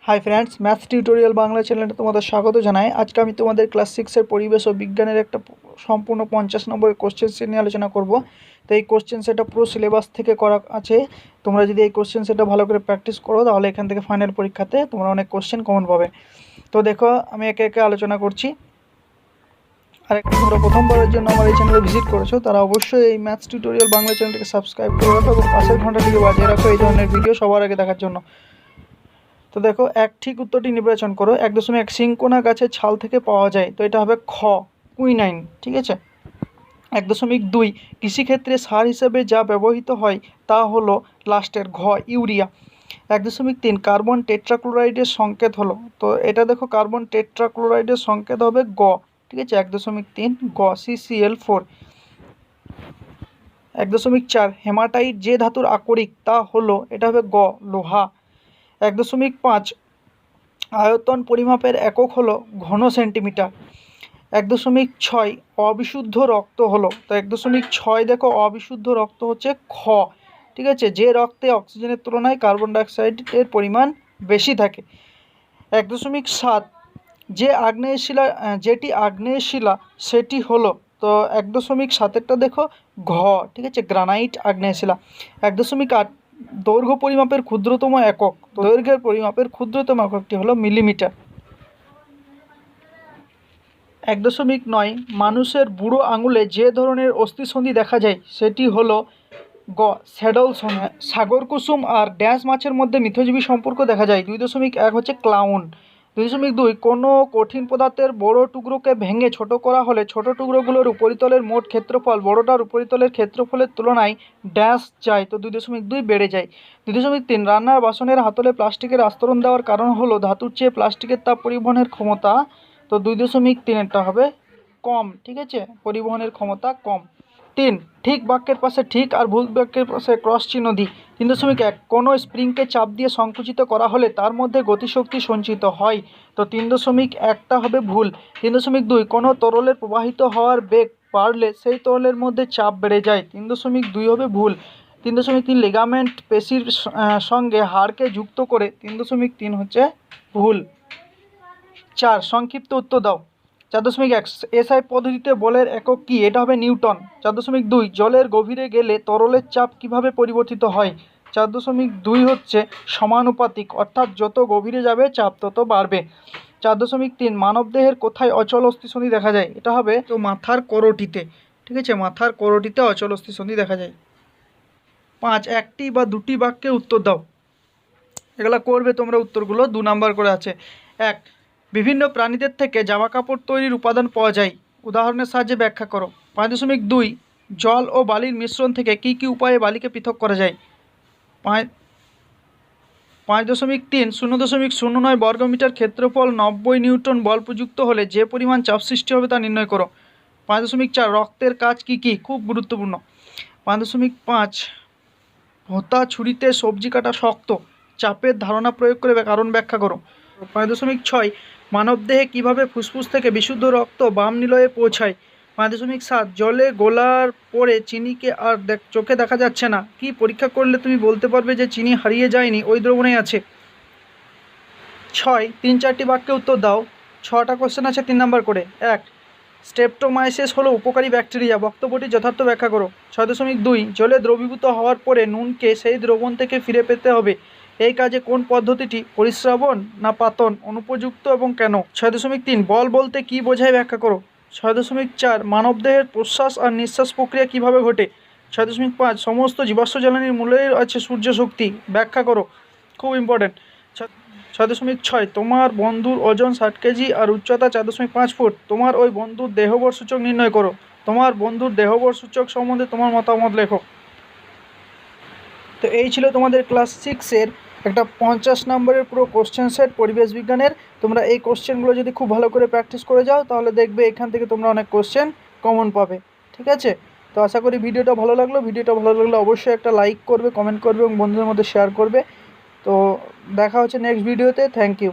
High friends, maths tutorial Bangla channel तुम्हारे स्वागत जानाई। आज के तुम्हारे क्लास 6 परिवेश और विज्ञान एक सम्पूर्ण 50 नम्बर कोश्चेन सेट निये आलोचना करब। तो ये कोश्चेन सेट पुरो सिलेबास थेके करा आछे। तोमरा जोदि कोश्चेन सेट भालो करे प्रैक्टिस करो ताहले एखान थेके फाइनल परीक्षाते तोमरा अनेक कोश्चेन कमन पाबे। तो देखो आमि एके एके आलोचना करछि। আর তোমরা প্রথমবারের জন্য আমার এই চ্যানেলে ভিজিট করেছো তারা অবশ্যই এই ম্যাথস টিউটোরিয়াল বাংলা চ্যানেলটিকে সাবস্ক্রাইব করে রাখো এবং পাশের ঘন্টাটিকে বাজিয়ে রাখো এই ধরনের ভিডিও সবার আগে দেখার জন্য। তো দেখো এক ঠিক উত্তরটি নির্বাচন করো। 1.1 সিংকোনা গাছের ছাল থেকে পাওয়া যায়, তো এটা হবে খ কুইনাইন। ঠিক আছে। 1.2 কৃষিক্ষেত্রে সার হিসেবে যা ব্যবহৃত হয় তা হলো লাস্টের ঘ ইউরিয়া। 1.3 কার্বন টেট্রাক্লোরাইডের সংকেত হলো, তো এটা দেখো কার্বন টেট্রাক্লোরাইডের সংকেত হবে গ। ঠিক আছে। 1.3 গ CCl4। 1.4 হেমাটাইট যে ধাতুর আকরিক তা হলো, এটা হবে গ লোহা। 1.5 আয়তন পরিমাপের একক হলো ঘন সেন্টিমিটার। 1.6 অবিশুদ্ধ রক্ত হলো, তো 1.6 দেখো অবিশুদ্ধ রক্ত হচ্ছে খ। ঠিক আছে। যে রক্তে অক্সিজেনের তুলনায় কার্বন ডাইঅক্সাইডের পরিমাণ বেশি থাকে। 1.7 যে আগ্নেয় শিলা যেটি আগ্নেয় শিলা সেটি হলো, তো 1.7টা দেখো ঘ। ঠিক আছে। গ্রানাইট আগ্নেয় শিলা। 1.8 দৈর্ঘ্য পরিমাপের ক্ষুদ্রতম একক, দৈর্ঘ্যের পরিমাপের ক্ষুদ্রতম এককটি হলো মিলিমিটার। 1.9 মানুষের বুড়ো আঙুলে যে ধরনের অস্থিসন্ধি দেখা যায় সেটি হলো গ স্যাডল সন্ধি। সাগর কুসুম আর ড্যাশ মাছের মধ্যে মিথজীবী সম্পর্ক দেখা যায়। 2.1 হচ্ছে ক্লাউন। 2.2 কোনো কঠিন পদার্থের বড় টুকরোকে ভেঙে ছোট করা হলে ছোট টুকরোগুলোর উপরিতলের মোট ক্ষেত্রফল বড়টার উপরিতলের ক্ষেত্রফলের তুলনায় ড্যাশ যায়, তো 2.2 বেড়ে যায়। 2.3 রান্নার বাসনের হাতলে প্লাস্টিকের আস্তরণ দেওয়ার কারণ হলো ধাতুর চেয়ে প্লাস্টিকের তাপ পরিবহনের ক্ষমতা, তো 2.3টা হবে কম। ঠিক আছে। পরিবহনের ক্ষমতা কম। 3 ঠিক বাক্যের পাশে ঠিক আর ভুল বাক্যের পাশে ক্রস চিহ্ন দিই। 3.1 কোনো স্প্রিংকে চাপ দিয়ে সংকুচিত করা হলে তার মধ্যে গতিশক্তি সঞ্চিত হয়, তো 3.1টা হবে ভুল। 3.2 কোনো তরলের প্রবাহিত হওয়ার বেগ বাড়লে সেই তরলের মধ্যে চাপ বেড়ে যায়, 3.2 হবে ভুল। 3.3 লিগামেন্ট পেশির সঙ্গে হাড়কে যুক্ত করে, 3.3 হচ্ছে ভুল। 4 সংক্ষিপ্ত উত্তর দাও। 4.1 এসআই পদ্ধতিতে বলের একক কি, এটা হবে নিউটন। 4.2 জলের গভীরে গেলে তরলের চাপ কিভাবে পরিবর্তিত হয়। 4.2 হচ্ছে সমানুপাতিক, অর্থাৎ যত গভীরে যাবে চাপ তত বাড়বে। 4.3 মানবদেহের কোথায় অচল অস্থিসন্ধি দেখা যায়, এটা হবে তো মাথার করোটিতে। ঠিক আছে। মাথার করোটিতে অচল অস্থিসন্ধি দেখা যায়। 5 একটি বা দুটি বাক্যে উত্তর দাও। এগুলো করবে তোমরা, উত্তরগুলো 2 নাম্বার করে আছে। 1 বিভিন্ন প্রাণীদের থেকে জামা কাপড় তৈরির উপাদান পাওয়া যায়, উদাহরণের সাহায্যে ব্যাখ্যা করো। 5.2 জল ও বালির মিশ্রণ থেকে কি কি উপায়ে বালিকে পৃথক করা যায়। 5.3 0.09 বর্গমিটার ক্ষেত্রফল 90 নিউটন বল প্রযুক্ত হলে যে পরিমাণ চাপ সৃষ্টি হবে তা নির্ণয় করো। 5.4 রক্তের কাজ কি কি, খুব গুরুত্বপূর্ণ। 5.5 ভোঁতা ছুরিতে সবজি কাটা শক্ত, চাপের ধারণা প্রয়োগ করে কারণ ব্যাখ্যা করো। 5.6 মানবদেহে কিভাবে ফুসফুস থেকে বিশুদ্ধ রক্ত বাম নিলয়ে পৌঁছায়। 5.7 জলে গোলার পরে চিনিকে আর চোখে দেখা যাচ্ছে না, কি পরীক্ষা করলে তুমি বলতে পারবে যে চিনি হারিয়ে যায়নি, ওই দ্রবণেই আছে। 6 3-4টি বাক্যে উত্তর দাও। 6টা কোশ্চেন আছে 3 নাম্বার করে। 1 স্ট্রেপ্টোমাইসিস হলো উপকারী ব্যাকটেরিয়া, বক্তব্যটি যথার্থ ব্যাখ্যা করো। 6.2 জলে দ্রবীভূত হওয়ার পরে নুনকে সেই দ্রবণ থেকে ফিরে পেতে হবে, এই কাজে কোন পদ্ধতিটি, পরিস্রাবন না পাতন, অনুপযুক্ত এবং কেন। 6.3 বল বলতে কি বোঝায় ব্যাখ্যা করো। 6.4 মানবদেহের প্রশ্বাস আর নিঃশ্বাস প্রক্রিয়া কিভাবে ঘটে। 6.5 সমস্ত জীবাশ্ম জ্বালানির মূলেই আছে সূর্য শক্তি, ব্যাখ্যা করো, খুব ইম্পর্টেন্ট। 6.6 তোমার বন্ধুর ওজন 60 কেজি আর উচ্চতা 4.5 ফুট, তোমার ওই বন্ধুর দেহবর সূচক নির্ণয় করো। তোমার বন্ধুর দেহবর সূচক সম্বন্ধে তোমার মতামত লেখো। তো এই ছিল তোমাদের ক্লাস 6-এর একটা 50 নম্বরের পুরো কোশ্চেন সেট পরিবেশ বিজ্ঞানের। তোমরা এই কোশ্চেনগুলো যদি খুব ভালো করে প্র্যাকটিস করে যাও তাহলে দেখবে এখান থেকে তোমরা অনেক কোশ্চেন কমন পাবে। ঠিক আছে। তো আশা করি ভিডিওটা ভালো লাগলে অবশ্যই একটা লাইক করবে, কমেন্ট করবে এবং বন্ধুদের মধ্যে শেয়ার করবে। তো দেখা হচ্ছে নেক্সট ভিডিওতে। Thank you.